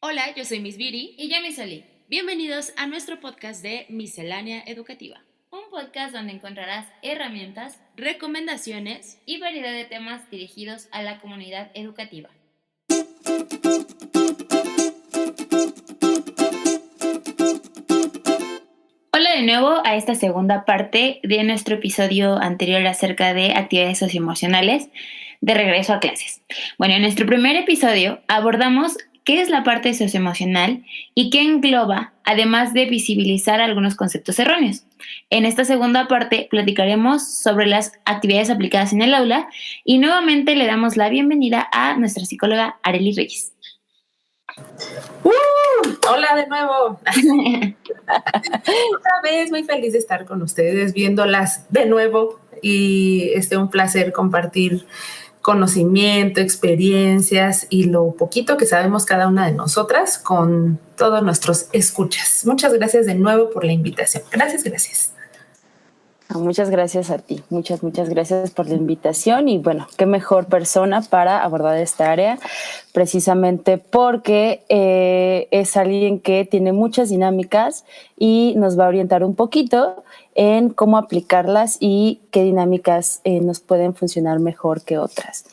Hola, yo soy Miss Viri. Y yo, Miss Oli. Bienvenidos a nuestro podcast de Miscelánea Educativa. Un podcast donde encontrarás herramientas Recomendaciones y variedad de temas dirigidos a la comunidad educativa. Hola de nuevo a esta segunda parte de nuestro episodio anterior acerca de actividades socioemocionales de regreso a clases. Bueno, en nuestro primer episodio abordamos qué es la parte socioemocional y qué engloba, además de visibilizar algunos conceptos erróneos. En esta segunda parte platicaremos sobre las actividades aplicadas en el aula y nuevamente le damos la bienvenida a nuestra psicóloga Arely Reyes. Hola de nuevo. Otra vez muy feliz de estar con ustedes, viéndolas de nuevo y un placer compartir conocimiento, experiencias y lo poquito que sabemos cada una de nosotras con todos nuestros escuchas. Muchas gracias de nuevo por la invitación. Gracias. Muchas gracias a ti, muchas gracias por la invitación y bueno, qué mejor persona para abordar esta área, precisamente porque es alguien que tiene muchas dinámicas y nos va a orientar un poquito en cómo aplicarlas y qué dinámicas nos pueden funcionar mejor que otras.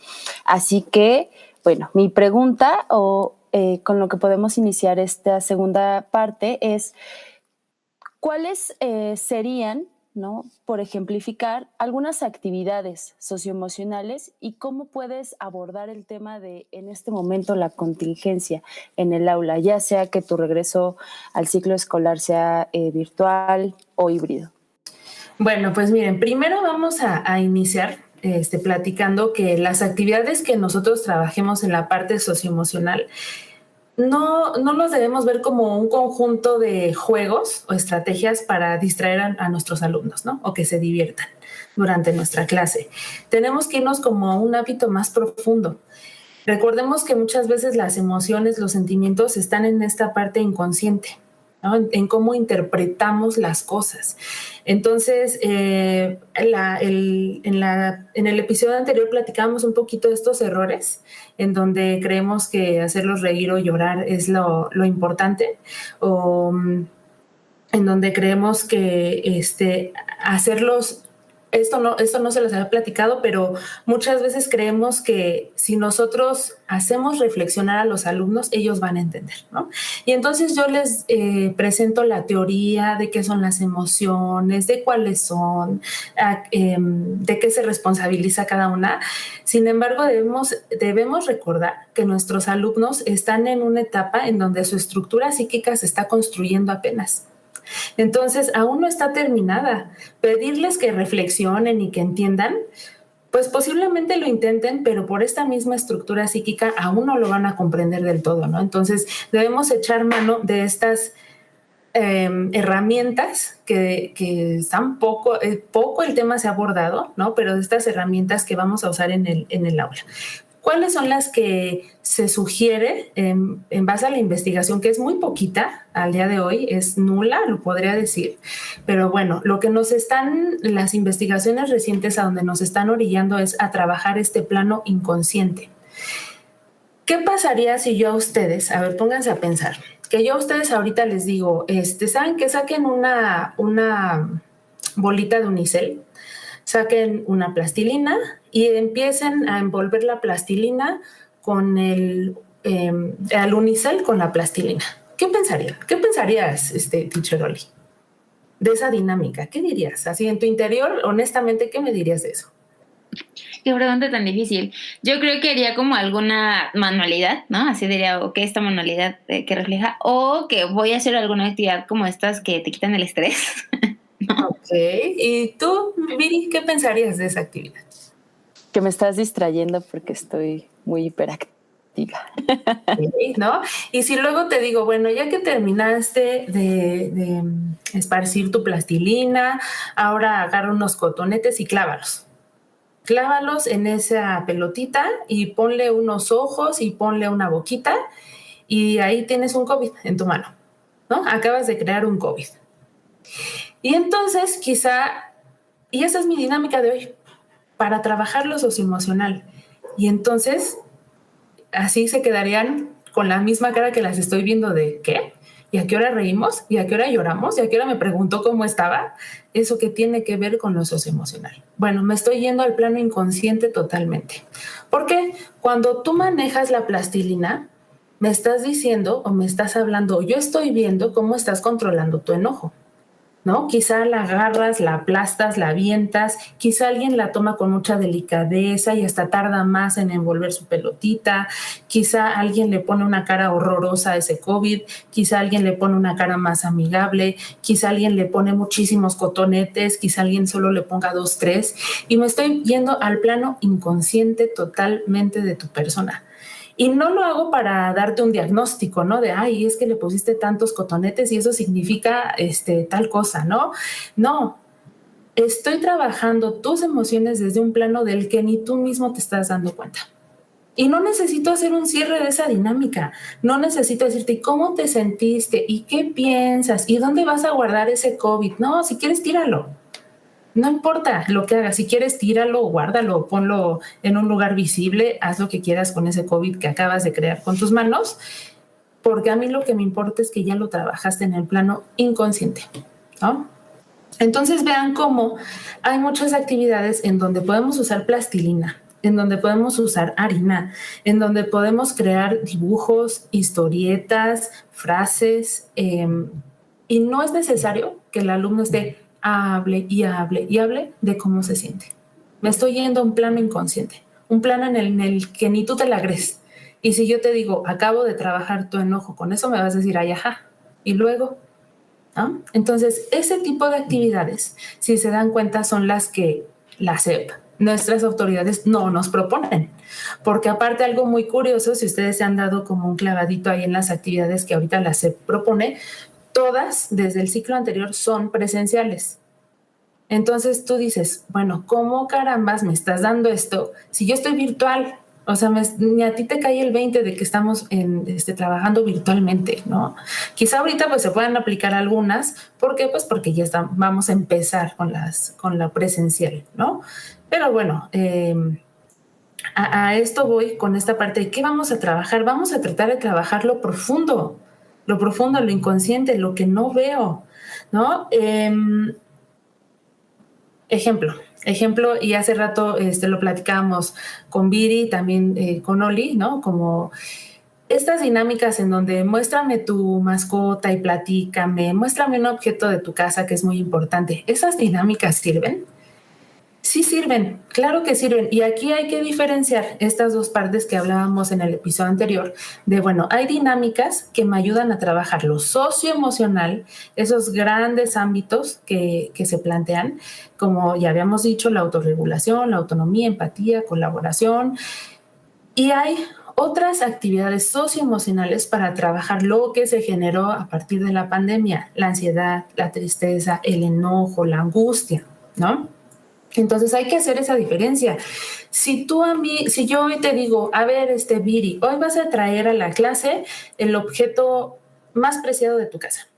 Así que, bueno, mi pregunta con lo que podemos iniciar esta segunda parte es, ¿cuáles serían, ¿no?, por ejemplificar algunas actividades socioemocionales y cómo puedes abordar el tema de, en este momento, la contingencia en el aula, ya sea que tu regreso al ciclo escolar sea virtual o híbrido? Bueno, pues miren, primero vamos a iniciar platicando que las actividades que nosotros trabajemos en la parte socioemocional no los debemos ver como un conjunto de juegos o estrategias para distraer a nuestros alumnos, ¿no? O que se diviertan durante nuestra clase. Tenemos que irnos como a un hábito más profundo. Recordemos que muchas veces las emociones, los sentimientos están en esta parte inconsciente, ¿no? En cómo interpretamos las cosas. Entonces, en el episodio anterior platicábamos un poquito de estos errores, en donde creemos que hacerlos reír o llorar es lo importante, o en donde creemos que hacerlos... Esto no se los había platicado, pero muchas veces creemos que si nosotros hacemos reflexionar a los alumnos, ellos van a entender, ¿no? Y entonces yo les presento la teoría de qué son las emociones, de cuáles son, de qué se responsabiliza cada una. Sin embargo, debemos recordar que nuestros alumnos están en una etapa en donde su estructura psíquica se está construyendo apenas. Entonces, aún no está terminada. Pedirles que reflexionen y que entiendan, pues posiblemente lo intenten, pero por esta misma estructura psíquica aún no lo van a comprender del todo, ¿no? Entonces, debemos echar mano de estas herramientas que están poco el tema se ha abordado, ¿no? Pero de estas herramientas que vamos a usar en el aula. ¿Cuáles son las que se sugiere en base a la investigación, que es muy poquita al día de hoy, es nula, lo podría decir? Pero bueno, lo que las investigaciones recientes a donde nos están orillando es a trabajar este plano inconsciente. ¿Qué pasaría si yo a ustedes, a ver, pónganse a pensar, que yo a ustedes ahorita les digo, ¿saben que saquen una bolita de unicel? Saquen una plastilina y empiecen a envolver la plastilina con al unicel con la plastilina. ¿Qué pensarías? ¿Qué pensarías, teacher Oli, de esa dinámica? ¿Qué dirías? Así en tu interior, honestamente, ¿qué me dirías de eso? Qué pregunta tan difícil. Yo creo que haría como alguna manualidad, ¿no? Así diría, ok, esta manualidad que refleja, o que voy a hacer alguna actividad como estas que te quitan el estrés. ¿No? Ok. ¿Y tú, Viri, qué pensarías de esa actividad? Que me estás distrayendo porque estoy muy hiperactiva. ¿No? Y si luego te digo, bueno, ya que terminaste de esparcir tu plastilina, ahora agarra unos cotonetes y clávalos. Clávalos en esa pelotita y ponle unos ojos y ponle una boquita y ahí tienes un COVID en tu mano, ¿no? Acabas de crear un COVID. Y entonces y esa es mi dinámica de hoy, para trabajar lo socioemocional. Y entonces así se quedarían con la misma cara que las estoy viendo de ¿qué? ¿Y a qué hora reímos? ¿Y a qué hora lloramos? ¿Y a qué hora me preguntó cómo estaba? ¿Eso qué tiene que ver con lo socioemocional? Bueno, me estoy yendo al plano inconsciente totalmente. Porque cuando tú manejas la plastilina, me estás diciendo o me estás hablando, yo estoy viendo cómo estás controlando tu enojo, ¿no? Quizá la agarras, la aplastas, la avientas, quizá alguien la toma con mucha delicadeza y hasta tarda más en envolver su pelotita, quizá alguien le pone una cara horrorosa a ese COVID, quizá alguien le pone una cara más amigable, quizá alguien le pone muchísimos cotonetes, quizá alguien solo le ponga 2, 3, y me estoy yendo al plano inconsciente totalmente de tu persona. Y no lo hago para darte un diagnóstico, ¿no? De, ay, es que le pusiste tantos cotonetes y eso significa tal cosa, ¿no? No, estoy trabajando tus emociones desde un plano del que ni tú mismo te estás dando cuenta. Y no necesito hacer un cierre de esa dinámica. No necesito decirte cómo te sentiste y qué piensas y dónde vas a guardar ese COVID. No, si quieres, tíralo. No importa lo que hagas, si quieres tíralo, guárdalo, ponlo en un lugar visible, haz lo que quieras con ese COVID que acabas de crear con tus manos, porque a mí lo que me importa es que ya lo trabajaste en el plano inconsciente, ¿no? Entonces vean cómo hay muchas actividades en donde podemos usar plastilina, en donde podemos usar harina, en donde podemos crear dibujos, historietas, frases, y no es necesario que el alumno esté hable y hable y hable de cómo se siente. Me estoy yendo a un plano inconsciente, un plano en el que ni tú te la crees. Y si yo te digo, acabo de trabajar tu enojo, con eso me vas a decir, ay, ajá, y luego, ¿no? Entonces, ese tipo de actividades, si se dan cuenta, son las que la SEP, nuestras autoridades, no nos proponen. Porque aparte, algo muy curioso, si ustedes se han dado como un clavadito ahí en las actividades que ahorita la SEP propone, todas desde el ciclo anterior son presenciales. Entonces tú dices, bueno, ¿cómo carambas me estás dando esto si yo estoy virtual? O sea, ni a ti te cae el 20 de que estamos trabajando virtualmente, ¿no? Quizá ahorita pues se puedan aplicar algunas. ¿Por qué? Pues porque ya vamos a empezar con la presencial, ¿no? Pero bueno, a esto voy con esta parte de ¿qué vamos a trabajar? Vamos a tratar de trabajar lo profundo, lo inconsciente, lo que no veo, ¿no? Ejemplo, y hace rato lo platicábamos con Viri, también con Oli, ¿no? Como estas dinámicas en donde muéstrame tu mascota y platícame, muéstrame un objeto de tu casa que es muy importante. ¿Esas dinámicas sirven? Sí sirven, claro que sirven. Y aquí hay que diferenciar estas dos partes que hablábamos en el episodio anterior, de, bueno, hay dinámicas que me ayudan a trabajar lo socioemocional, esos grandes ámbitos que se plantean, como ya habíamos dicho, la autorregulación, la autonomía, empatía, colaboración. Y hay otras actividades socioemocionales para trabajar lo que se generó a partir de la pandemia, la ansiedad, la tristeza, el enojo, la angustia, ¿no? Entonces hay que hacer esa diferencia. Si yo hoy te digo, a ver, Viri, hoy vas a traer a la clase el objeto más preciado de tu casa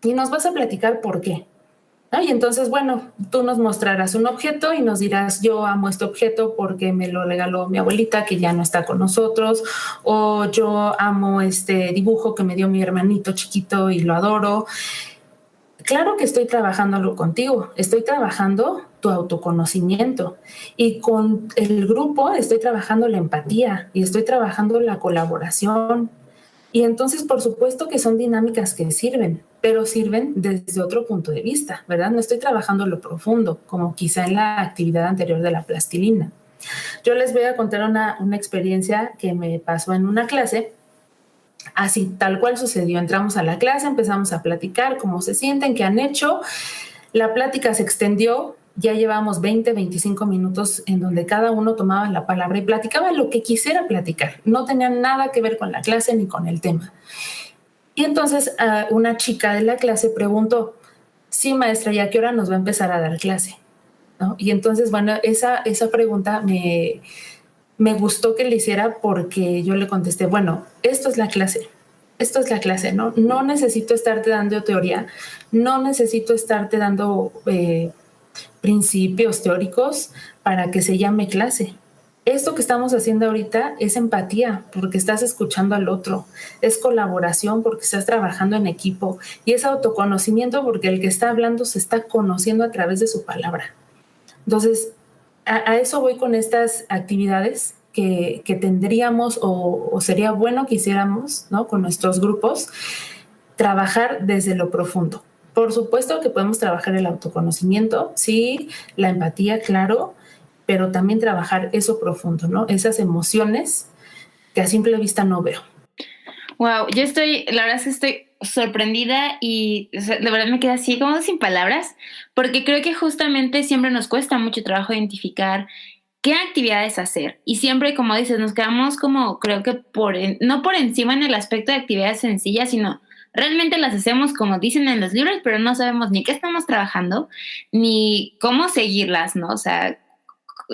y nos vas a platicar por qué. ¿No? Y entonces, bueno, tú nos mostrarás un objeto y nos dirás, yo amo este objeto porque me lo regaló mi abuelita que ya no está con nosotros, o yo amo este dibujo que me dio mi hermanito chiquito y lo adoro. Claro que estoy trabajándolo contigo, estoy trabajando tu autoconocimiento y con el grupo estoy trabajando la empatía y estoy trabajando la colaboración. Y entonces, por supuesto que son dinámicas que sirven, pero sirven desde otro punto de vista, ¿verdad? No estoy trabajando lo profundo, como quizá en la actividad anterior de la plastilina. Yo les voy a contar una experiencia que me pasó en una clase. Así, tal cual sucedió. Entramos a la clase, empezamos a platicar cómo se sienten, qué han hecho. La plática se extendió, ya llevamos 20, 25 minutos en donde cada uno tomaba la palabra y platicaba lo que quisiera platicar. No tenía nada que ver con la clase ni con el tema. Y entonces una chica de la clase preguntó, sí, maestra, ¿y a qué hora nos va a empezar a dar clase? ¿No? Y entonces, bueno, esa pregunta me gustó que le hiciera porque yo le contesté, bueno, esto es la clase, ¿no? No necesito estarte dando teoría, no necesito estarte dando principios teóricos para que se llame clase. Esto que estamos haciendo ahorita es empatía, porque estás escuchando al otro, es colaboración porque estás trabajando en equipo y es autoconocimiento porque el que está hablando se está conociendo a través de su palabra. Entonces, a eso voy con estas actividades que tendríamos o sería bueno que hiciéramos, ¿no? Con nuestros grupos, trabajar desde lo profundo. Por supuesto que podemos trabajar el autoconocimiento, sí, la empatía, claro, pero también trabajar eso profundo, ¿no? Esas emociones que a simple vista no veo. Wow, la verdad es que estoy sorprendida y o sea, de verdad me quedé así como sin palabras, porque creo que justamente siempre nos cuesta mucho trabajo identificar qué actividades hacer. Y siempre, como dices, nos quedamos como, creo que no por encima en el aspecto de actividades sencillas, sino realmente las hacemos como dicen en los libros, pero no sabemos ni qué estamos trabajando, ni cómo seguirlas, ¿no? O sea,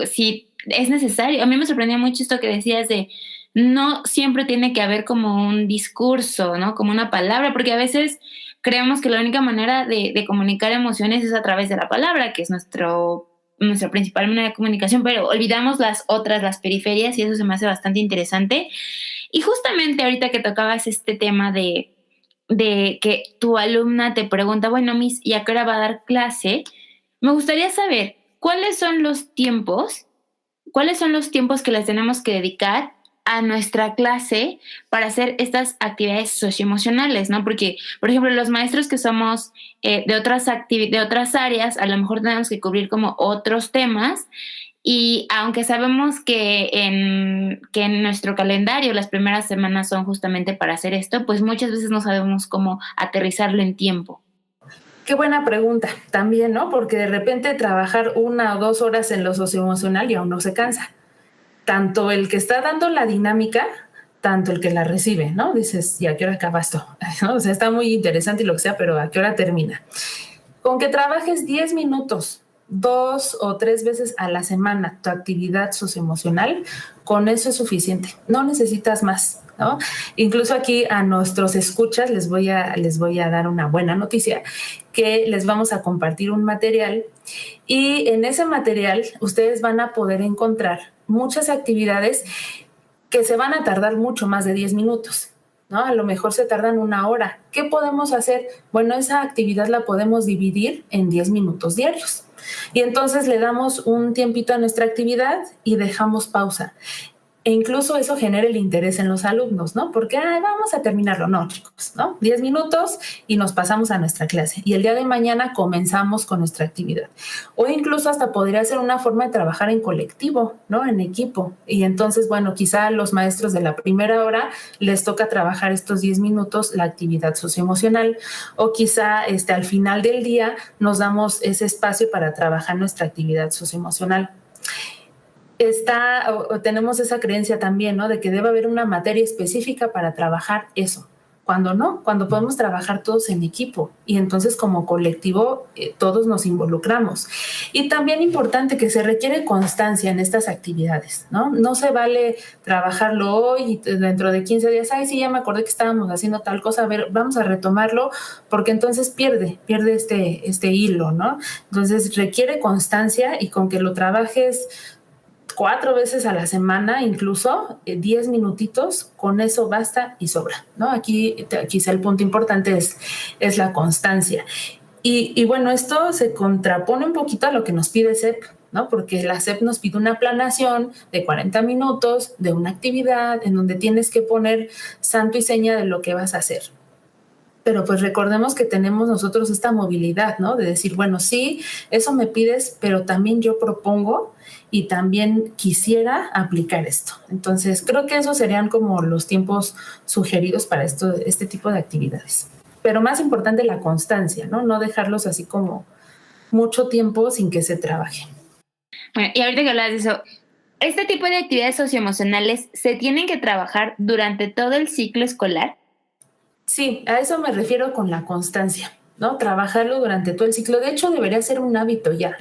si es necesario. A mí me sorprendió mucho esto que decías de no siempre tiene que haber como un discurso, ¿no? Como una palabra, porque a veces creemos que la única manera de comunicar emociones es a través de la palabra, que es nuestra principal manera de comunicación, pero olvidamos las otras, las periferias, y eso se me hace bastante interesante. Y justamente ahorita que tocabas este tema de que tu alumna te pregunta, bueno, Miss, ¿y a qué hora va a dar clase? Me gustaría saber cuáles son los tiempos que les tenemos que dedicar a nuestra clase para hacer estas actividades socioemocionales, ¿no? Porque, por ejemplo, los maestros que somos de otras áreas, a lo mejor tenemos que cubrir como otros temas, y aunque sabemos que en nuestro calendario las primeras semanas son justamente para hacer esto, pues muchas veces no sabemos cómo aterrizarlo en tiempo. Qué buena pregunta también, ¿no? Porque de repente trabajar 1 o 2 horas en lo socioemocional y aún no se cansa. Tanto el que está dando la dinámica, tanto el que la recibe, ¿no? Dices, ¿y a qué hora acaba esto? ¿No? O sea, está muy interesante y lo que sea, pero ¿a qué hora termina? Con que trabajes 10 minutos, 2 o 3 veces a la semana tu actividad socioemocional, con eso es suficiente. No necesitas más, ¿no? Incluso aquí a nuestros escuchas les voy a dar una buena noticia, que les vamos a compartir un material y en ese material ustedes van a poder encontrar muchas actividades que se van a tardar mucho más de 10 minutos, ¿no? A lo mejor se tardan 1 hora. ¿Qué podemos hacer? Bueno, esa actividad la podemos dividir en 10 minutos diarios. Y entonces le damos un tiempito a nuestra actividad y dejamos pausa. E incluso eso genera el interés en los alumnos, ¿no? Porque vamos a terminarlo. No, chicos, ¿no? 10 minutos y nos pasamos a nuestra clase. Y el día de mañana comenzamos con nuestra actividad. O incluso hasta podría ser una forma de trabajar en colectivo, ¿no? En equipo. Y entonces, bueno, quizá a los maestros de la primera hora les toca trabajar estos 10 minutos la actividad socioemocional. O quizá al final del día nos damos ese espacio para trabajar nuestra actividad socioemocional. Tenemos esa creencia también, ¿no? De que debe haber una materia específica para trabajar eso. Cuando no, cuando podemos trabajar todos en equipo y entonces como colectivo todos nos involucramos. Y también importante que se requiere constancia en estas actividades, ¿no? No se vale trabajarlo hoy y dentro de 15 días, sí, ya me acordé que estábamos haciendo tal cosa, a ver, vamos a retomarlo, porque entonces pierde este hilo, ¿no? Entonces requiere constancia y con que lo trabajes 4 veces a la semana, incluso 10 minutitos, con eso basta y sobra, ¿no? Aquí quizá el punto importante es la constancia. Y bueno, esto se contrapone un poquito a lo que nos pide SEP, ¿no? Porque la SEP nos pide una planeación de 40 minutos de una actividad en donde tienes que poner santo y seña de lo que vas a hacer. Pero pues recordemos que tenemos nosotros esta movilidad, ¿no? De decir, bueno, sí, eso me pides, pero también yo propongo y también quisiera aplicar esto. Entonces, creo que esos serían como los tiempos sugeridos para este tipo de actividades. Pero más importante la constancia, ¿no? No dejarlos así como mucho tiempo sin que se trabaje. Bueno, y ahorita que hablas de eso, ¿este tipo de actividades socioemocionales se tienen que trabajar durante todo el ciclo escolar? Sí, a eso me refiero con la constancia, ¿no? Trabajarlo durante todo el ciclo. De hecho, debería ser un hábito ya.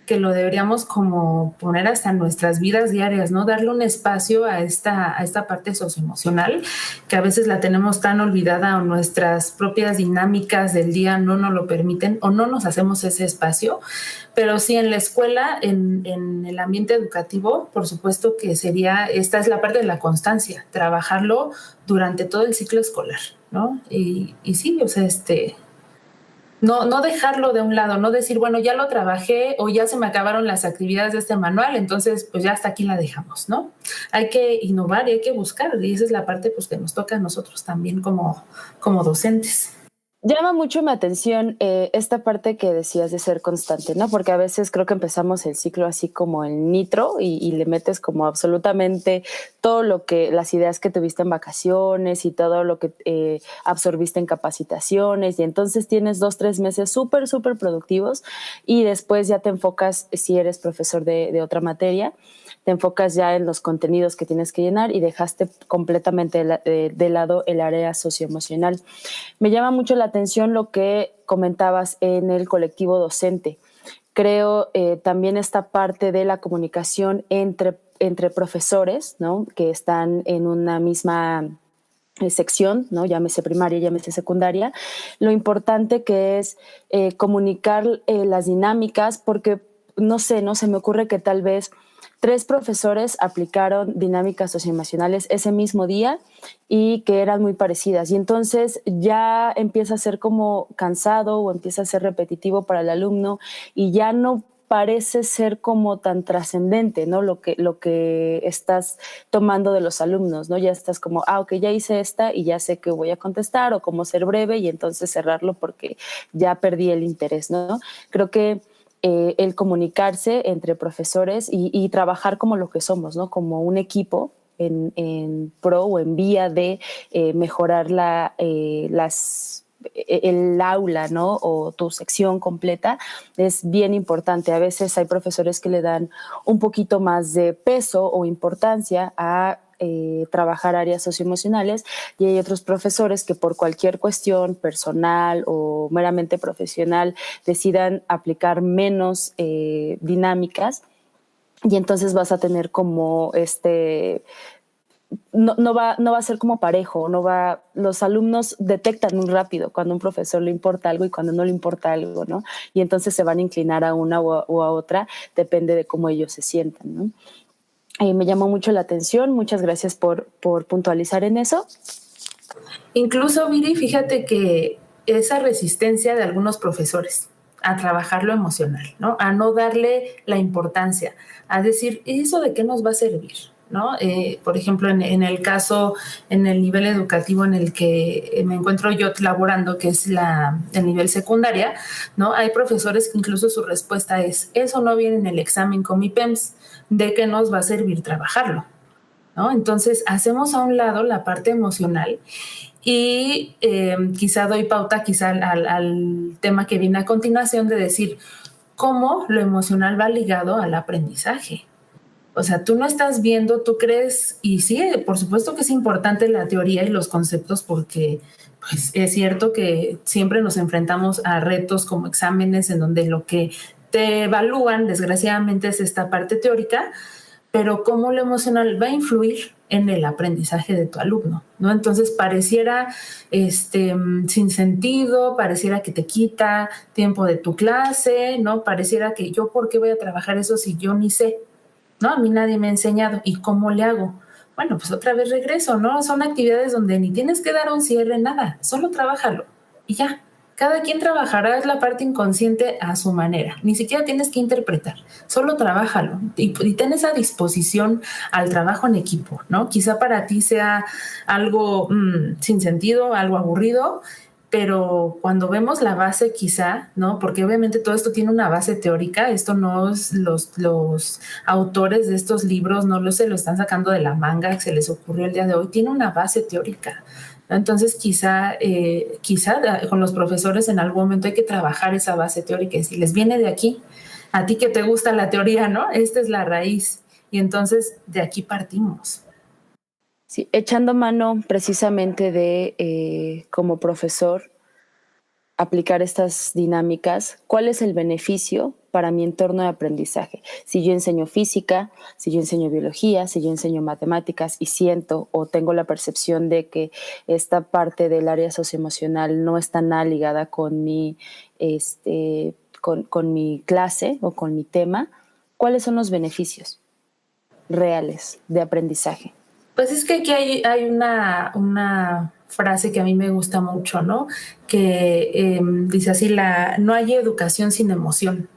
que lo deberíamos como poner hasta en nuestras vidas diarias, ¿no? Darle un espacio a esta parte socioemocional, que a veces la tenemos tan olvidada o nuestras propias dinámicas del día no nos lo permiten o no nos hacemos ese espacio. Pero sí, en la escuela, en el ambiente educativo, por supuesto que esta es la parte de la constancia, trabajarlo durante todo el ciclo escolar, ¿no? Y sí, o sea, no dejarlo de un lado, no decir, bueno, ya lo trabajé o ya se me acabaron las actividades de este manual, entonces pues ya hasta aquí la dejamos, ¿no? Hay que innovar y hay que buscar, y esa es la parte pues que nos toca a nosotros también como docentes. Llama mucho mi atención esta parte que decías de ser constante, ¿no? Porque a veces creo que empezamos el ciclo así como el nitro y le metes como absolutamente todo las ideas que tuviste en vacaciones y todo lo que absorbiste en capacitaciones, y entonces tienes 2-3 meses súper, súper productivos, y después ya te enfocas, si eres profesor de otra materia, te enfocas ya en los contenidos que tienes que llenar y dejaste completamente de lado el área socioemocional. Me llama mucho la atención lo que comentabas en el colectivo docente. Creo también esta parte de la comunicación entre profesores, ¿no? Que están en una misma sección, ¿no? Llámese primaria, llámese secundaria, lo importante que es comunicar las dinámicas, porque no sé, se me ocurre que tal vez 3 profesores aplicaron dinámicas socioemocionales ese mismo día y que eran muy parecidas. Y entonces ya empieza a ser como cansado o empieza a ser repetitivo para el alumno y ya no parece ser como tan trascendente, ¿no? Lo que estás tomando de los alumnos, ¿no? Ya estás como, ok, ya hice esta y ya sé que voy a contestar, o como ser breve y entonces cerrarlo porque ya perdí el interés, ¿no? Creo que el comunicarse entre profesores y trabajar como lo que somos, ¿no? Como un equipo en pro o en vía de mejorar el aula, ¿no? O tu sección completa, es bien importante. A veces hay profesores que le dan un poquito más de peso o importancia a trabajar áreas socioemocionales, y hay otros profesores que por cualquier cuestión personal o meramente profesional decidan aplicar menos dinámicas, y entonces vas a tener como no va a ser como parejo, los alumnos detectan muy rápido cuando a un profesor le importa algo y cuando no le importa algo, ¿no? Y entonces se van a inclinar a una o a otra, depende de cómo ellos se sientan, ¿no? Me llamó mucho la atención, muchas gracias por puntualizar en eso. Incluso, Viri, fíjate que esa resistencia de algunos profesores a trabajar lo emocional, ¿no? A no darle la importancia, a decir, ¿eso de qué nos va a servir? ¿No? Por ejemplo, en el caso, en el nivel educativo en el que me encuentro yo laborando, que es el nivel secundaria, ¿no? Hay profesores que incluso su respuesta es, eso no viene en el examen con mi PEMS, ¿de qué nos va a servir trabajarlo? ¿No? Entonces, hacemos a un lado la parte emocional y quizá doy pauta quizá al tema que viene a continuación de decir cómo lo emocional va ligado al aprendizaje. O sea, tú no estás viendo, tú crees, y sí, por supuesto que es importante la teoría y los conceptos porque pues, es cierto que siempre nos enfrentamos a retos como exámenes en donde lo que te evalúan, desgraciadamente, es esta parte teórica, pero cómo lo emocional va a influir en el aprendizaje de tu alumno, ¿no? Entonces pareciera sin sentido, pareciera que te quita tiempo de tu clase, ¿no? Pareciera que yo, ¿por qué voy a trabajar eso si yo ni sé? ¿No? A mí nadie me ha enseñado. ¿Y cómo le hago? Bueno, pues otra vez regreso, ¿no? Son actividades donde ni tienes que dar un cierre, nada, solo trabájalo y ya. Cada quien trabajará la parte inconsciente a su manera, ni siquiera tienes que interpretar, solo trabájalo y ten esa disposición al trabajo en equipo, ¿no? Quizá para ti sea algo sin sentido, algo aburrido, pero cuando vemos la base quizá, ¿no? Porque obviamente todo esto tiene una base teórica, esto no es los autores de estos libros, no se lo están sacando de la manga que se les ocurrió el día de hoy, tiene una base teórica. Entonces quizá con los profesores en algún momento hay que trabajar esa base teórica y si les viene de aquí, a ti que te gusta la teoría, ¿no? Esta es la raíz y entonces de aquí partimos. Sí, echando mano precisamente de como profesor, aplicar estas dinámicas, ¿cuál es el beneficio para mi entorno de aprendizaje? Si yo enseño física, si yo enseño biología, si yo enseño matemáticas y siento o tengo la percepción de que esta parte del área socioemocional no está nada ligada con mi clase o con mi tema, ¿cuáles son los beneficios reales de aprendizaje? Pues es que aquí hay una frase que a mí me gusta mucho, ¿no? Que dice así, no hay educación sin emoción.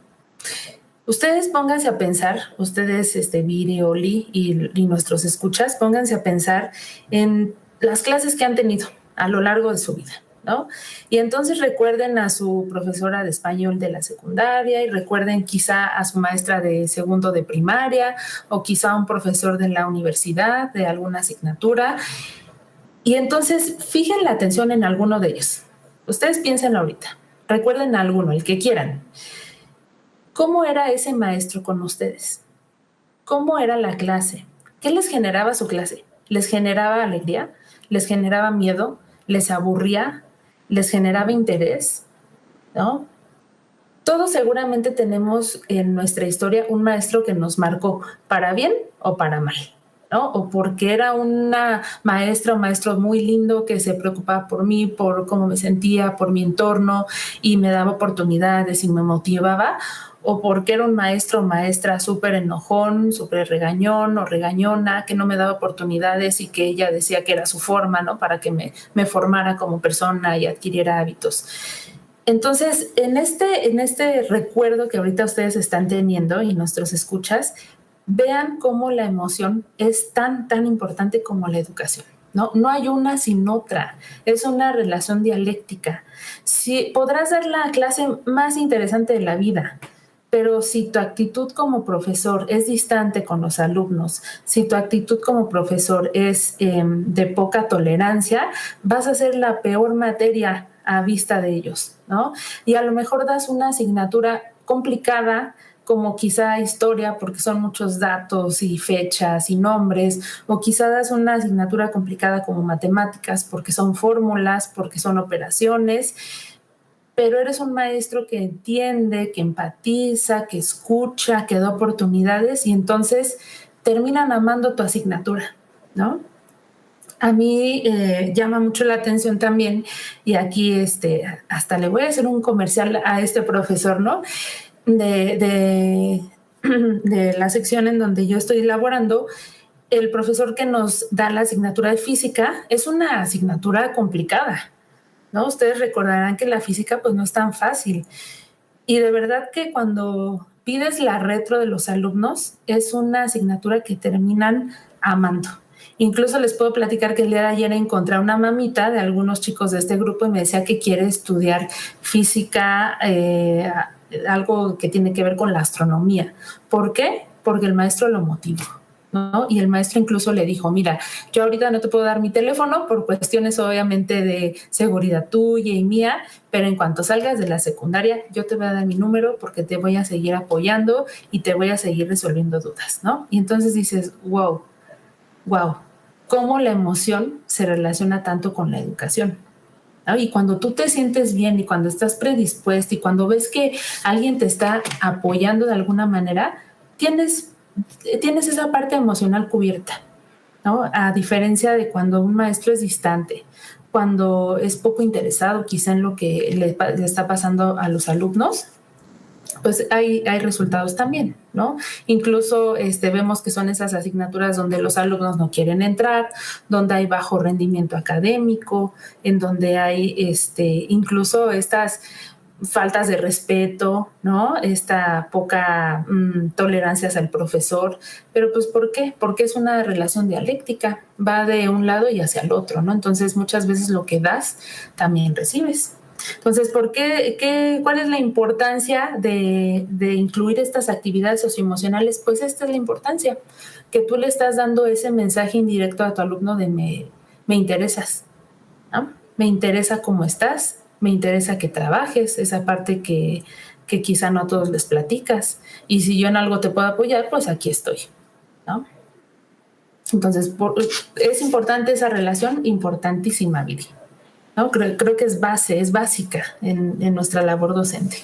Ustedes pónganse a pensar, ustedes, Viri, Oli y nuestros escuchas, pónganse a pensar en las clases que han tenido a lo largo de su vida, ¿no? Y entonces recuerden a su profesora de español de la secundaria y recuerden quizá a su maestra de segundo de primaria o quizá a un profesor de la universidad de alguna asignatura. Y entonces fijen la atención en alguno de ellos. Ustedes piensen ahorita, recuerden a alguno, el que quieran. ¿Cómo era ese maestro con ustedes? ¿Cómo era la clase? ¿Qué les generaba su clase? ¿Les generaba alegría? ¿Les generaba miedo? ¿Les aburría? ¿Les generaba interés? ¿No? Todos seguramente tenemos en nuestra historia un maestro que nos marcó para bien o para mal, ¿no? O porque era una maestra o maestro muy lindo que se preocupaba por mí, por cómo me sentía, por mi entorno y me daba oportunidades y me motivaba, o porque era un maestro o maestra súper enojón, súper regañón o regañona, que no me daba oportunidades y que ella decía que era su forma, ¿no? Para que me formara como persona y adquiriera hábitos. Entonces, en este recuerdo que ahorita ustedes están teniendo y nuestros escuchas, vean cómo la emoción es tan importante como la educación. No hay una sin otra, es una relación dialéctica. Sí, podrás dar la clase más interesante de la vida, pero si tu actitud como profesor es distante con los alumnos, si tu actitud como profesor es de poca tolerancia, vas a ser la peor materia a vista de ellos, ¿no? Y a lo mejor das una asignatura complicada, como quizá historia, porque son muchos datos y fechas y nombres, o quizá das una asignatura complicada como matemáticas, porque son fórmulas, porque son operaciones, pero eres un maestro que entiende, que empatiza, que escucha, que da oportunidades y entonces terminan amando tu asignatura, ¿no? A mí llama mucho la atención también, y aquí hasta le voy a hacer un comercial a este profesor, ¿no? De la sección en donde yo estoy laborando, el profesor que nos da la asignatura de física es una asignatura complicada, ¿no? Ustedes recordarán que la física pues no es tan fácil. Y de verdad que cuando pides la retro de los alumnos, es una asignatura que terminan amando. Incluso les puedo platicar que el día de ayer encontré a una mamita de algunos chicos de este grupo y me decía que quiere estudiar física, algo que tiene que ver con la astronomía. ¿Por qué? Porque el maestro lo motivó, ¿no? Y el maestro incluso le dijo, mira, yo ahorita no te puedo dar mi teléfono por cuestiones obviamente de seguridad tuya y mía, pero en cuanto salgas de la secundaria, yo te voy a dar mi número porque te voy a seguir apoyando y te voy a seguir resolviendo dudas, ¿no? Y entonces dices, wow, cómo la emoción se relaciona tanto con la educación, ¿no? Y cuando tú te sientes bien y cuando estás predispuesto y cuando ves que alguien te está apoyando de alguna manera, tienes esa parte emocional cubierta, ¿no? A diferencia de cuando un maestro es distante, cuando es poco interesado quizá en lo que le está pasando a los alumnos, pues hay resultados también, ¿no? Incluso vemos que son esas asignaturas donde los alumnos no quieren entrar, donde hay bajo rendimiento académico, en donde hay incluso estas faltas de respeto, ¿no? Esta poca tolerancia hacia el profesor. Pero pues ¿por qué? Porque es una relación dialéctica, va de un lado y hacia el otro, ¿no? Entonces muchas veces lo que das también recibes. Entonces, ¿cuál es la importancia de incluir estas actividades socioemocionales? Pues esta es la importancia, que tú le estás dando ese mensaje indirecto a tu alumno de me interesas, ¿no? Me interesa cómo estás, me interesa que trabajes, esa parte que quizá no a todos les platicas. Y si yo en algo te puedo apoyar, pues aquí estoy, ¿no? Entonces, es importante esa relación, importantísima, Viri. ¿no? Creo que es básica en nuestra labor docente.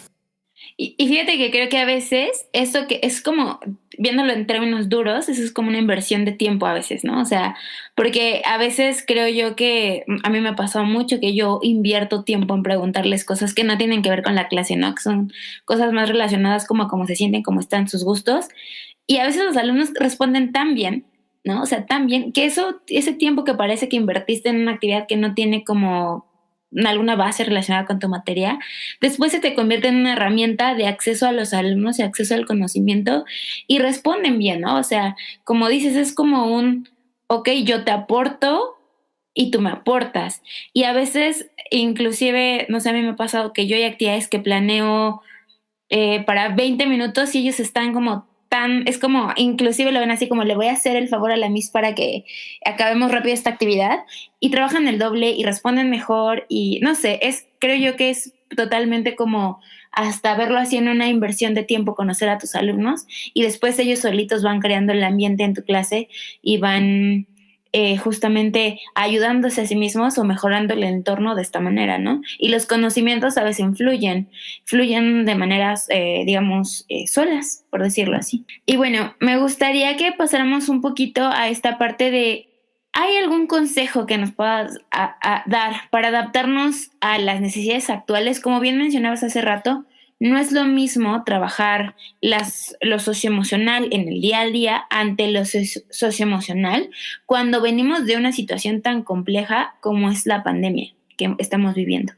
Y fíjate que creo que a veces esto que es como, viéndolo en términos duros, eso es como una inversión de tiempo a veces, ¿no? O sea, porque a veces creo yo que a mí me ha pasado mucho que yo invierto tiempo en preguntarles cosas que no tienen que ver con la clase, ¿no? Que son cosas más relacionadas como a cómo se sienten, cómo están sus gustos. Y a veces los alumnos responden tan bien, ¿no? O sea, tan bien que ese tiempo que parece que invertiste en una actividad que no tiene como alguna base relacionada con tu materia, después se te convierte en una herramienta de acceso a los alumnos y acceso al conocimiento y responden bien, ¿no? O sea, como dices, es como ok, yo te aporto y tú me aportas. Y a veces, inclusive, no sé, a mí me ha pasado que yo hay actividades que planeo para 20 minutos y ellos están como es como, inclusive lo ven así como le voy a hacer el favor a la Miss para que acabemos rápido esta actividad y trabajan el doble y responden mejor y no sé, creo yo que es totalmente como hasta verlo así en una inversión de tiempo, conocer a tus alumnos y después ellos solitos van creando el ambiente en tu clase y van justamente ayudándose a sí mismos o mejorando el entorno de esta manera, ¿no? Y los conocimientos a veces fluyen de maneras, digamos, solas, por decirlo así. Y bueno, me gustaría que pasáramos un poquito a esta parte de, ¿hay algún consejo que nos puedas dar para adaptarnos a las necesidades actuales? Como bien mencionabas hace rato, no es lo mismo trabajar lo socioemocional en el día a día ante lo socioemocional cuando venimos de una situación tan compleja como es la pandemia que estamos viviendo.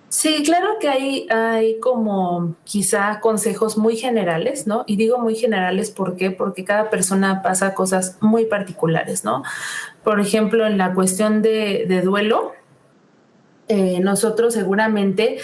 Sí, claro que hay como quizá consejos muy generales, ¿no? Y digo muy generales ¿por qué? Porque cada persona pasa cosas muy particulares, ¿no? Por ejemplo, en la cuestión de duelo, nosotros seguramente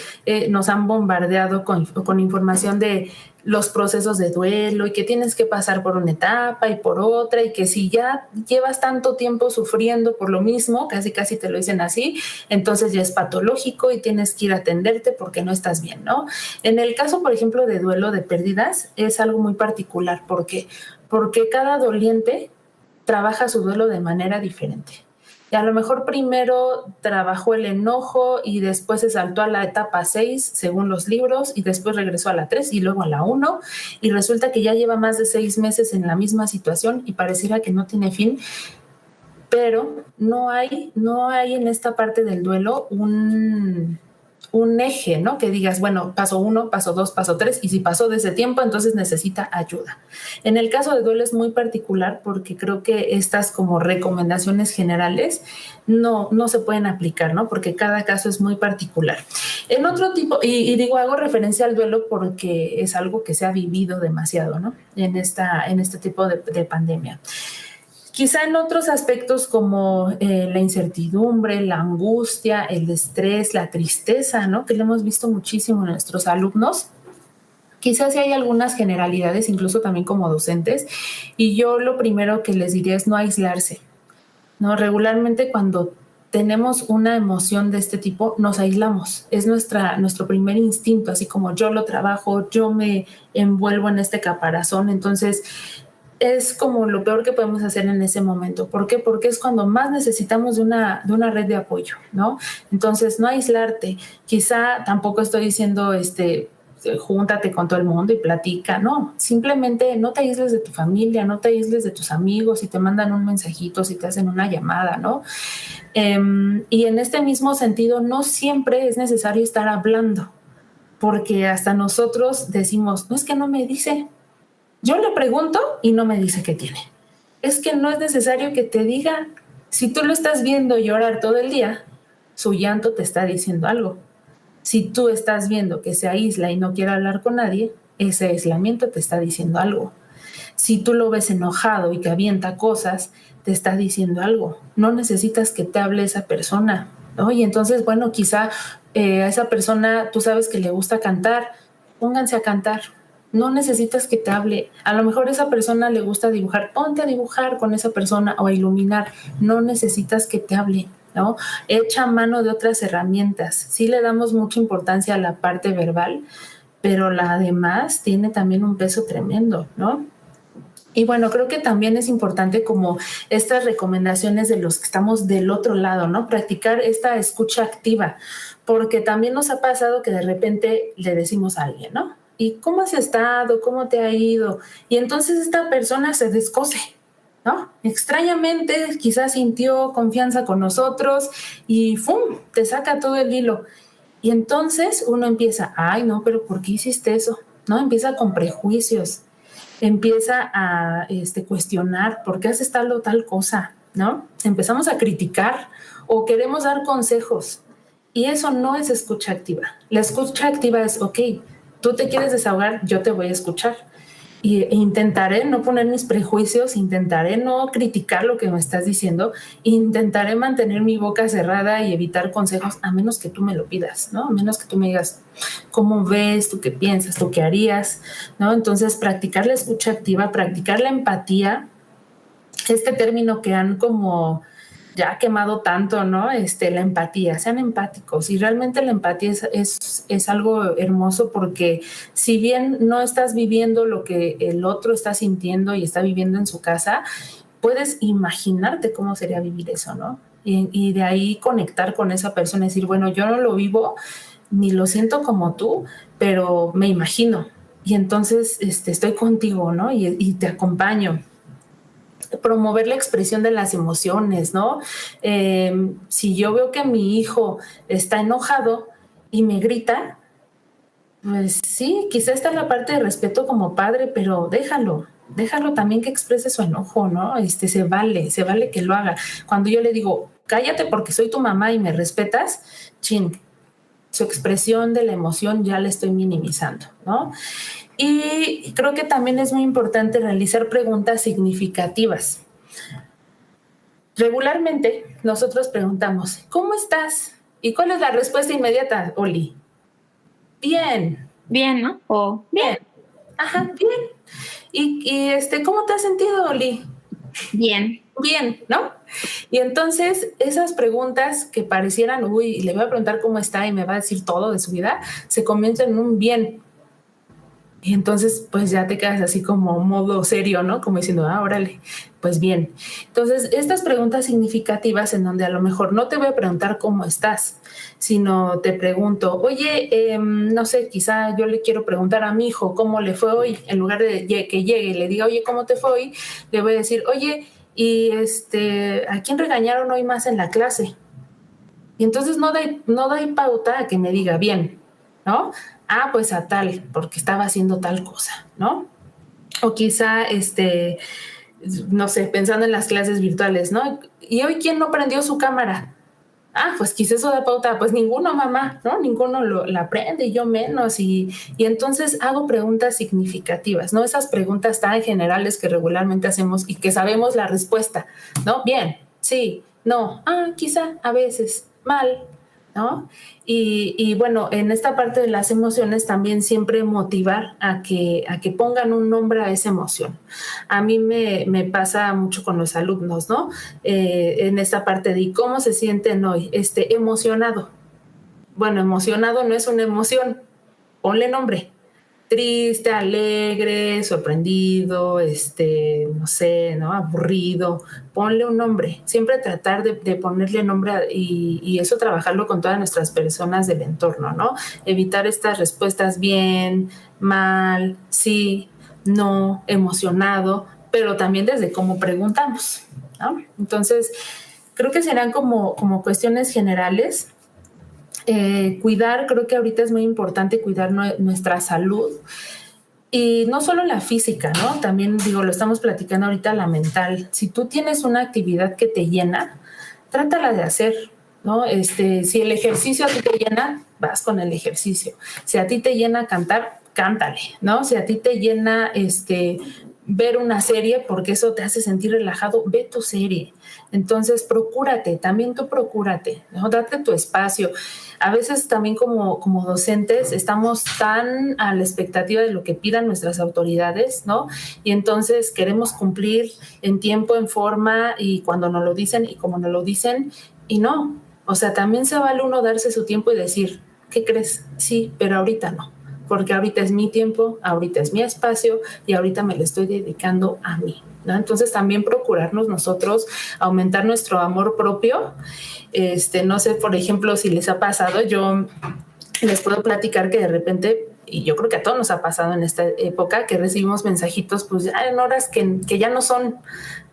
nos han bombardeado con información de los procesos de duelo y que tienes que pasar por una etapa y por otra y que si ya llevas tanto tiempo sufriendo por lo mismo, casi casi te lo dicen así, entonces ya es patológico y tienes que ir a atenderte porque no estás bien, ¿no? En el caso, por ejemplo, de duelo de pérdidas, es algo muy particular. ¿Por qué? Porque cada doliente trabaja su duelo de manera diferente. Y a lo mejor primero trabajó el enojo y después se saltó a la etapa 6, según los libros, y después regresó a la 3 y luego a la 1, y resulta que ya lleva más de 6 meses en la misma situación y pareciera que no tiene fin, pero no hay en esta parte del duelo un eje, ¿no? Que digas, bueno, paso 1, paso 2, paso 3, y si pasó de ese tiempo, entonces necesita ayuda. En el caso de duelo es muy particular porque creo que estas como recomendaciones generales no se pueden aplicar, ¿no? Porque cada caso es muy particular. En otro tipo, y digo, hago referencia al duelo porque es algo que se ha vivido demasiado, ¿no? En este tipo de pandemia. Quizá en otros aspectos como la incertidumbre, la angustia, el estrés, la tristeza, ¿no? Que lo hemos visto muchísimo en nuestros alumnos. Quizás sí hay algunas generalidades, incluso también como docentes, y yo lo primero que les diría es no aislarse, ¿no? Regularmente cuando tenemos una emoción de este tipo, nos aislamos. Es nuestro primer instinto, así como yo lo trabajo, yo me envuelvo en este caparazón, entonces es como lo peor que podemos hacer en ese momento. ¿Por qué? Porque es cuando más necesitamos de una red de apoyo, ¿no? Entonces, no aislarte. Quizá tampoco estoy diciendo, júntate con todo el mundo y platica, no. Simplemente no te aísles de tu familia, no te aísles de tus amigos, si te mandan un mensajito, si te hacen una llamada, ¿no? Y en este mismo sentido, no siempre es necesario estar hablando, porque hasta nosotros decimos, no, es que no me dice. Yo le pregunto y no me dice qué tiene. Es que no es necesario que te diga. Si tú lo estás viendo llorar todo el día, su llanto te está diciendo algo. Si tú estás viendo que se aísla y no quiere hablar con nadie, ese aislamiento te está diciendo algo. Si tú lo ves enojado y que avienta cosas, te está diciendo algo. No necesitas que te hable esa persona, ¿no? Y entonces, bueno, quizá a esa persona, tú sabes que le gusta cantar, pónganse a cantar. No necesitas que te hable. A lo mejor a esa persona le gusta dibujar, ponte a dibujar con esa persona o a iluminar. No necesitas que te hable, ¿no? Echa mano de otras herramientas. Sí le damos mucha importancia a la parte verbal, pero la demás tiene también un peso tremendo, ¿no? Y bueno, creo que también es importante como estas recomendaciones de los que estamos del otro lado, ¿no? Practicar esta escucha activa, porque también nos ha pasado que de repente le decimos a alguien, ¿no? ¿Y cómo has estado? ¿Cómo te ha ido? Y entonces esta persona se descose, ¿no? Extrañamente quizás sintió confianza con nosotros y ¡fum! Te saca todo el hilo. Y entonces uno empieza, ay, no, pero ¿por qué hiciste eso? ¿No? Empieza con prejuicios, empieza a cuestionar por qué haces tal o tal cosa, ¿no? Empezamos a criticar o queremos dar consejos y eso no es escucha activa. La escucha activa es, ok, tú te quieres desahogar, yo te voy a escuchar e intentaré no poner mis prejuicios, intentaré no criticar lo que me estás diciendo, intentaré mantener mi boca cerrada y evitar consejos a menos que tú me lo pidas, ¿no? A menos que tú me digas, ¿cómo ves? ¿Tú qué piensas? ¿Tú qué harías? ¿No? Entonces, practicar la escucha activa, practicar la empatía, este término que han como ya quemado tanto, ¿no? La empatía, sean empáticos. Y realmente la empatía es algo hermoso porque si bien no estás viviendo lo que el otro está sintiendo y está viviendo en su casa, puedes imaginarte cómo sería vivir eso, ¿no? Y de ahí conectar con esa persona y decir, bueno, yo no lo vivo ni lo siento como tú, pero me imagino. Y entonces estoy contigo, ¿no? Y te acompaño. Promover la expresión de las emociones, ¿no? Si yo veo que mi hijo está enojado y me grita, pues sí, quizá está en la parte de respeto como padre, pero déjalo también que exprese su enojo, ¿no? Se vale que lo haga. Cuando yo le digo, cállate porque soy tu mamá y me respetas, chin, su expresión de la emoción ya la estoy minimizando, ¿no? Y creo que también es muy importante realizar preguntas significativas. Regularmente nosotros preguntamos, ¿cómo estás? ¿Y cuál es la respuesta inmediata, Oli? Bien. Bien, ¿no? O bien. Ajá, bien. ¿Y cómo te has sentido, Oli? Bien. Bien, ¿no? Y entonces esas preguntas que parecieran, uy, le voy a preguntar cómo está y me va a decir todo de su vida, se convierten en un bien. Y entonces, pues ya te quedas así como modo serio, ¿no? Como diciendo, órale, pues bien. Entonces, estas preguntas significativas en donde a lo mejor no te voy a preguntar cómo estás, sino te pregunto, oye, no sé, quizá yo le quiero preguntar a mi hijo cómo le fue hoy, en lugar de que llegue y le diga, oye, ¿cómo te fue hoy? Le voy a decir, oye, y ¿a quién regañaron hoy más en la clase? Y entonces no da pauta a que me diga bien, ¿no? Ah, pues a tal, porque estaba haciendo tal cosa, ¿no? O quizá, no sé, pensando en las clases virtuales, ¿no? ¿Y hoy quién no prendió su cámara? Ah, pues quizá eso da pauta, pues ninguno, mamá, ¿no? Ninguno la prende, yo menos. Y entonces hago preguntas significativas, ¿no? Esas preguntas tan generales que regularmente hacemos y que sabemos la respuesta, ¿no? Bien, sí, no, quizá, a veces, mal, ¿no? Y bueno, en esta parte de las emociones también siempre motivar a que pongan un nombre a esa emoción. A mí me pasa mucho con los alumnos, ¿no? En esta parte de cómo se sienten hoy, emocionado. Bueno, emocionado no es una emoción, ponle nombre. Triste, alegre, sorprendido, no sé, ¿no? Aburrido, ponle un nombre. Siempre tratar de ponerle nombre y eso trabajarlo con todas nuestras personas del entorno, ¿no? Evitar estas respuestas bien, mal, sí, no, emocionado, pero también desde cómo preguntamos, ¿no? Entonces, creo que serán como cuestiones generales. Cuidar, creo que ahorita es muy importante cuidar nuestra salud y no solo la física, ¿no? También digo, lo estamos platicando ahorita, la mental. Si tú tienes una actividad que te llena, trátala de hacer, ¿no? Si el ejercicio a ti te llena, vas con el ejercicio. Si a ti te llena cantar, cántale, ¿no? Si a ti te llena ver una serie porque eso te hace sentir relajado, ve tu serie. Entonces, procúrate, también tú procúrate, ¿no? Date tu espacio. A veces también como docentes estamos tan a la expectativa de lo que pidan nuestras autoridades, ¿no? Y entonces queremos cumplir en tiempo, en forma y cuando nos lo dicen y como nos lo dicen y no. O sea, también se vale uno darse su tiempo y decir, ¿qué crees? Sí, pero ahorita no. porque ahorita es mi tiempo, ahorita es mi espacio y ahorita me lo estoy dedicando a mí, ¿no? Entonces también procurarnos nosotros aumentar nuestro amor propio. No sé, por ejemplo, si les ha pasado, yo les puedo platicar que de repente, y yo creo que a todos nos ha pasado en esta época, que recibimos mensajitos pues ya en horas que ya no son,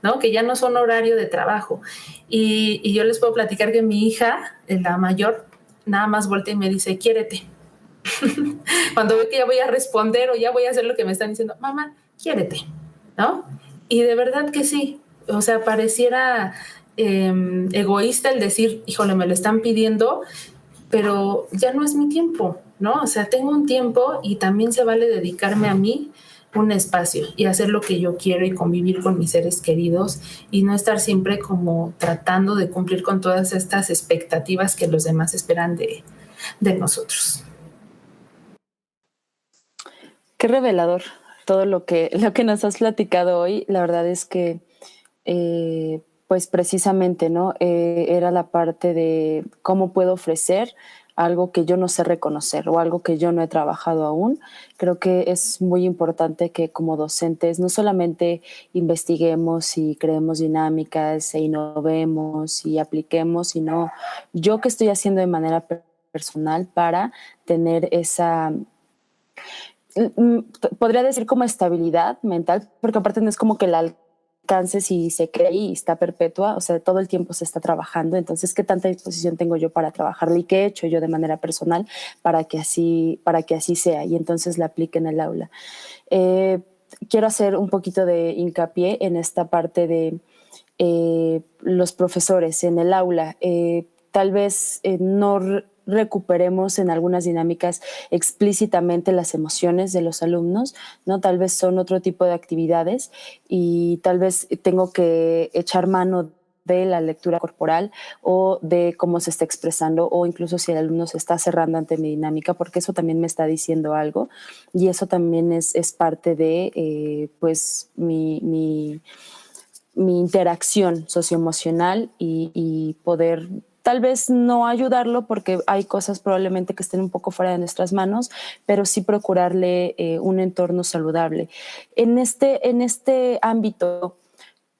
¿no? Que ya no son horario de trabajo. Y yo les puedo platicar que mi hija, la mayor, nada más voltea y me dice, quiérete. Cuando ve que ya voy a responder o ya voy a hacer lo que me están diciendo, mamá, quiérete, ¿no? Y de verdad que sí, o sea, pareciera egoísta el decir, híjole, me lo están pidiendo, pero ya no es mi tiempo, ¿no? O sea, tengo un tiempo y también se vale dedicarme a mí un espacio y hacer lo que yo quiero y convivir con mis seres queridos y no estar siempre como tratando de cumplir con todas estas expectativas que los demás esperan de nosotros. Qué revelador todo lo que nos has platicado hoy. La verdad es que, pues precisamente, ¿no? Era la parte de cómo puedo ofrecer algo que yo no sé reconocer o algo que yo no he trabajado aún. Creo que es muy importante que como docentes no solamente investiguemos y creemos dinámicas e innovemos y apliquemos, sino yo qué estoy haciendo de manera personal para tener esa, podría decir como estabilidad mental, porque aparte no es como que la alcances y se cree y está perpetua, o sea, todo el tiempo se está trabajando, entonces, ¿qué tanta disposición tengo yo para trabajarla y qué he hecho yo de manera personal para que así sea y entonces la aplique en el aula? Quiero hacer un poquito de hincapié en esta parte de los profesores en el aula. Tal vez no recuperemos en algunas dinámicas explícitamente las emociones de los alumnos, ¿no? Tal vez son otro tipo de actividades y tal vez tengo que echar mano de la lectura corporal o de cómo se está expresando o incluso si el alumno se está cerrando ante mi dinámica, porque eso también me está diciendo algo y eso también es parte de pues mi interacción socioemocional y poder tal vez no ayudarlo porque hay cosas probablemente que estén un poco fuera de nuestras manos, pero sí procurarle un entorno saludable. En este ámbito,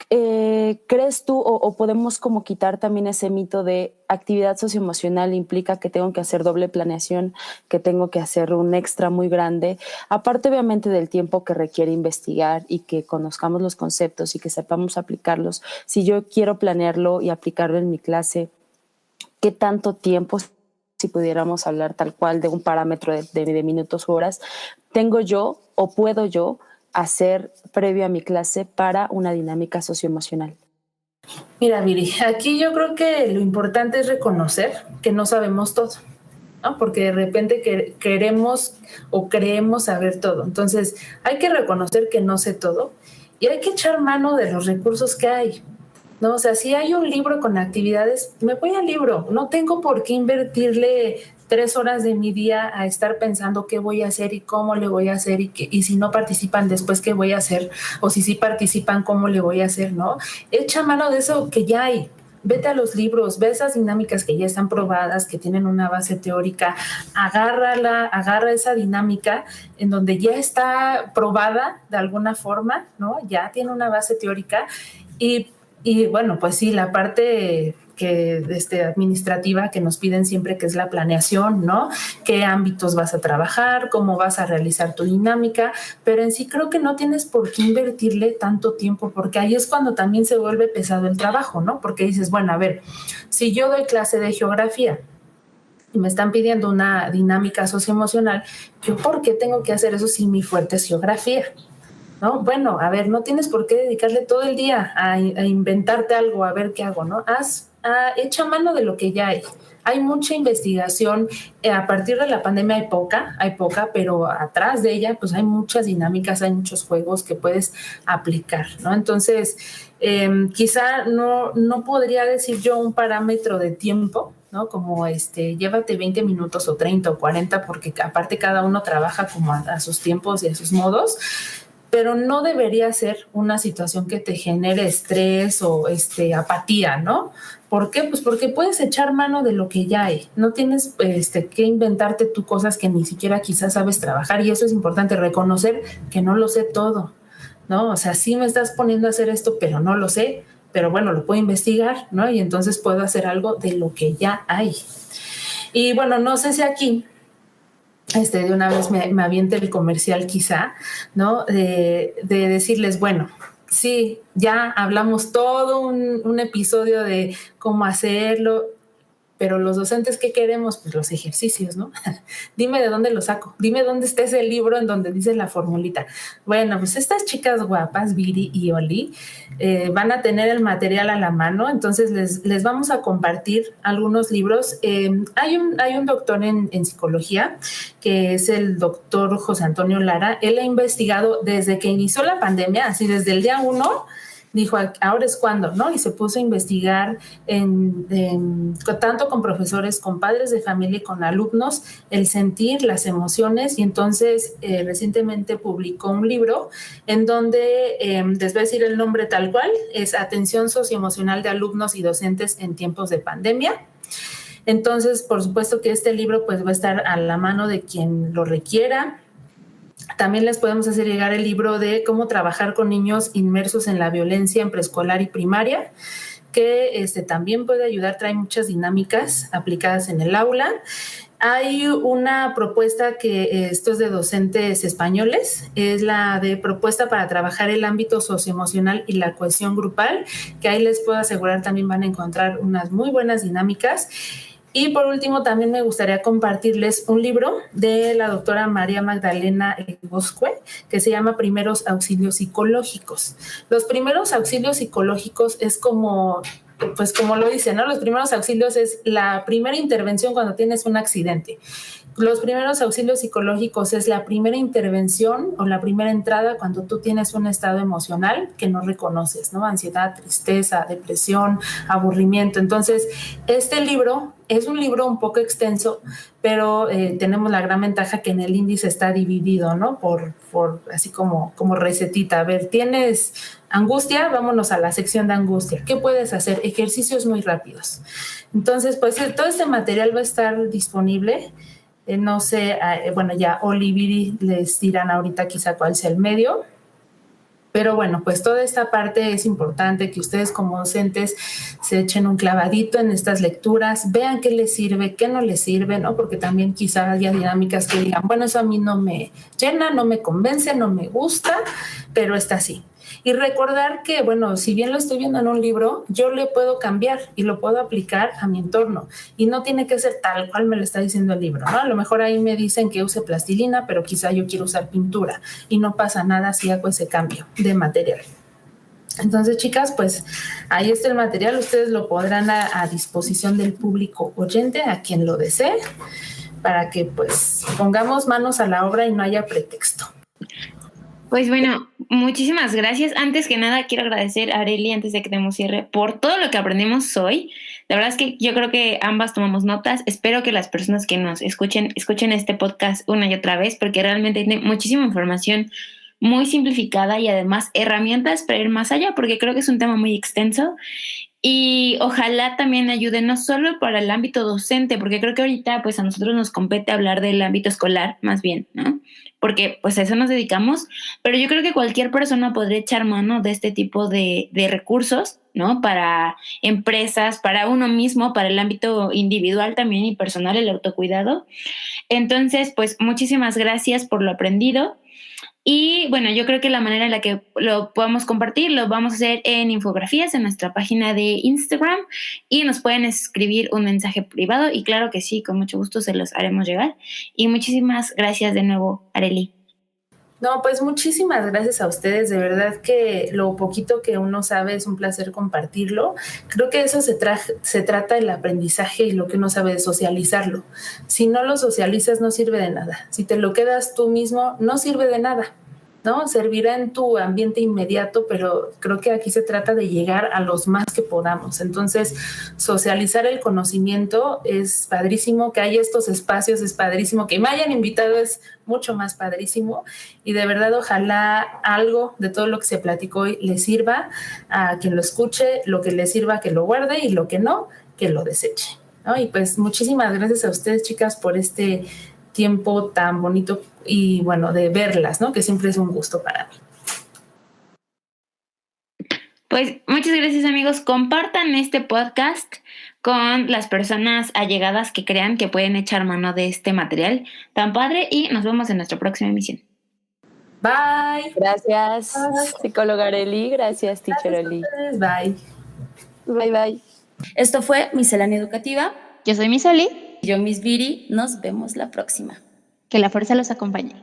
¿crees tú o podemos como quitar también ese mito de actividad socioemocional implica que tengo que hacer doble planeación, que tengo que hacer un extra muy grande, aparte obviamente del tiempo que requiere investigar y que conozcamos los conceptos y que sepamos aplicarlos? Si yo quiero planearlo y aplicarlo en mi clase, ¿qué tanto tiempo, si pudiéramos hablar tal cual de un parámetro de minutos o horas, tengo yo o puedo yo hacer previo a mi clase para una dinámica socioemocional? Mira, Viri, aquí yo creo que lo importante es reconocer que no sabemos todo, ¿no? Porque de repente queremos o creemos saber todo. Entonces, hay que reconocer que no sé todo y hay que echar mano de los recursos que hay, ¿no? O sea, si hay un libro con actividades, me voy al libro. No tengo por qué invertirle 3 horas de mi día a estar pensando qué voy a hacer y cómo le voy a hacer y si no participan después qué voy a hacer o si sí participan cómo le voy a hacer, ¿no? Echa mano de eso que ya hay. Vete a los libros, ve esas dinámicas que ya están probadas, que tienen una base teórica, agarra esa dinámica en donde ya está probada de alguna forma, ¿no? Ya tiene una base teórica y bueno, pues sí, la parte administrativa que nos piden siempre, que es la planeación, ¿no? ¿Qué ámbitos vas a trabajar? ¿Cómo vas a realizar tu dinámica? Pero en sí creo que no tienes por qué invertirle tanto tiempo, porque ahí es cuando también se vuelve pesado el trabajo, ¿no? Porque dices, bueno, a ver, si yo doy clase de geografía y me están pidiendo una dinámica socioemocional, ¿yo por qué tengo que hacer eso si mi fuerte es geografía? ¿No? Bueno, a ver, no tienes por qué dedicarle todo el día a inventarte algo, a ver qué hago, ¿no? Echa mano de lo que ya hay. Hay mucha investigación. A partir de la pandemia hay poca, pero atrás de ella pues hay muchas dinámicas, hay muchos juegos que puedes aplicar, ¿no? Entonces, quizá no podría decir yo un parámetro de tiempo, ¿no? Como llévate 20 minutos o 30 o 40, porque aparte cada uno trabaja como a sus tiempos y a sus modos, pero no debería ser una situación que te genere estrés o apatía, ¿no? ¿Por qué? Pues porque puedes echar mano de lo que ya hay. No tienes que inventarte tú cosas que ni siquiera quizás sabes trabajar, y eso es importante, reconocer que no lo sé todo, ¿no? O sea, sí me estás poniendo a hacer esto, pero no lo sé, pero bueno, lo puedo investigar, ¿no? Y entonces puedo hacer algo de lo que ya hay. Y bueno, no sé si aquí de una vez me aviente el comercial quizá, ¿no? De decirles, bueno, sí, ya hablamos todo un episodio de cómo hacerlo, pero los docentes, ¿qué queremos? Pues los ejercicios, ¿no? Dime de dónde lo saco. Dime dónde está ese libro en donde dice la formulita. Bueno, pues estas chicas guapas, Viri y Oli, van a tener el material a la mano, entonces les vamos a compartir algunos libros. Hay un doctor en psicología, que es el doctor José Antonio Lara. Él ha investigado desde que inició la pandemia, así desde el día 1, dijo, ahora es cuando, ¿no? Y se puso a investigar tanto con profesores, con padres de familia y con alumnos, el sentir, las emociones, y entonces recientemente publicó un libro en donde, les voy a decir el nombre tal cual, es Atención Socioemocional de Alumnos y Docentes en Tiempos de Pandemia. Entonces, por supuesto que este libro pues va a estar a la mano de quien lo requiera. También les podemos hacer llegar el libro de cómo trabajar con niños inmersos en la violencia en preescolar y primaria, que también puede ayudar, trae muchas dinámicas aplicadas en el aula. Hay una propuesta que esto es de docentes españoles, es la de propuesta para trabajar el ámbito socioemocional y la cohesión grupal, que ahí les puedo asegurar también van a encontrar unas muy buenas dinámicas. Y por último, también me gustaría compartirles un libro de la doctora María Magdalena Bosque, que se llama Primeros Auxilios Psicológicos. Los primeros auxilios psicológicos es como lo dice, ¿no? Los primeros auxilios es la primera intervención cuando tienes un accidente. Los primeros auxilios psicológicos es la primera intervención o la primera entrada cuando tú tienes un estado emocional que no reconoces, ¿no? Ansiedad, tristeza, depresión, aburrimiento. Entonces, este libro es un libro un poco extenso, pero tenemos la gran ventaja que en el índice está dividido, ¿no? Por así como recetita. A ver, ¿tienes angustia? Vámonos a la sección de angustia. ¿Qué puedes hacer? Ejercicios muy rápidos. Entonces, pues todo este material va a estar disponible. No sé, bueno, ya Oli y Viri les dirán ahorita quizá cuál sea el medio. Pero bueno, pues toda esta parte es importante que ustedes como docentes se echen un clavadito en estas lecturas, vean qué les sirve, qué no les sirve, ¿no? Porque también quizá haya dinámicas que digan, bueno, eso a mí no me llena, no me convence, no me gusta, pero está así. Y recordar que, bueno, si bien lo estoy viendo en un libro, yo le puedo cambiar y lo puedo aplicar a mi entorno. Y no tiene que ser tal cual me lo está diciendo el libro, ¿no? A lo mejor ahí me dicen que use plastilina, pero quizá yo quiero usar pintura. Y no pasa nada si hago ese cambio de material. Entonces, chicas, pues ahí está el material. Ustedes lo podrán a disposición del público oyente, a quien lo desee, para que pues pongamos manos a la obra y no haya pretexto. Pues bueno, muchísimas gracias. Antes que nada, quiero agradecer a Arely, antes de que demos cierre, por todo lo que aprendimos hoy. La verdad es que yo creo que ambas tomamos notas. Espero que las personas que nos escuchen este podcast una y otra vez, porque realmente tiene muchísima información muy simplificada y además herramientas para ir más allá, porque creo que es un tema muy extenso. Y ojalá también ayude no solo para el ámbito docente, porque creo que ahorita pues a nosotros nos compete hablar del ámbito escolar más bien, ¿no? Porque pues a eso nos dedicamos, pero yo creo que cualquier persona podría echar mano de este tipo de recursos, ¿no? Para empresas, para uno mismo, para el ámbito individual también y personal, el autocuidado. Entonces, pues muchísimas gracias por lo aprendido. Y bueno, yo creo que la manera en la que lo podemos compartir lo vamos a hacer en infografías en nuestra página de Instagram y nos pueden escribir un mensaje privado y claro que sí, con mucho gusto se los haremos llegar. Y muchísimas gracias de nuevo, Arely. No, pues muchísimas gracias a ustedes, de verdad que lo poquito que uno sabe es un placer compartirlo. Creo que eso se trata del aprendizaje y lo que uno sabe de socializarlo. Si no lo socializas no sirve de nada, si te lo quedas tú mismo no sirve de nada, ¿no? Servirá en tu ambiente inmediato, pero creo que aquí se trata de llegar a los más que podamos. Entonces, socializar el conocimiento es padrísimo, que haya estos espacios es padrísimo, que me hayan invitado es mucho más padrísimo, y de verdad ojalá algo de todo lo que se platicó hoy le sirva a quien lo escuche, lo que le sirva que lo guarde y lo que no, que lo deseche, ¿no? Y pues muchísimas gracias a ustedes, chicas, por este tiempo tan bonito y bueno, de verlas, ¿no? Que siempre es un gusto para mí. Pues muchas gracias, amigos. Compartan este podcast con las personas allegadas que crean que pueden echar mano de este material tan padre y nos vemos en nuestra próxima emisión. Bye. Gracias, Bye. psicóloga Arely. Gracias, teacher Arely. Bye. Bye, bye. Esto fue Miscelánea Educativa. Yo soy Misoli. Yo, Miss Viri. Nos vemos la próxima. Que la fuerza los acompañe.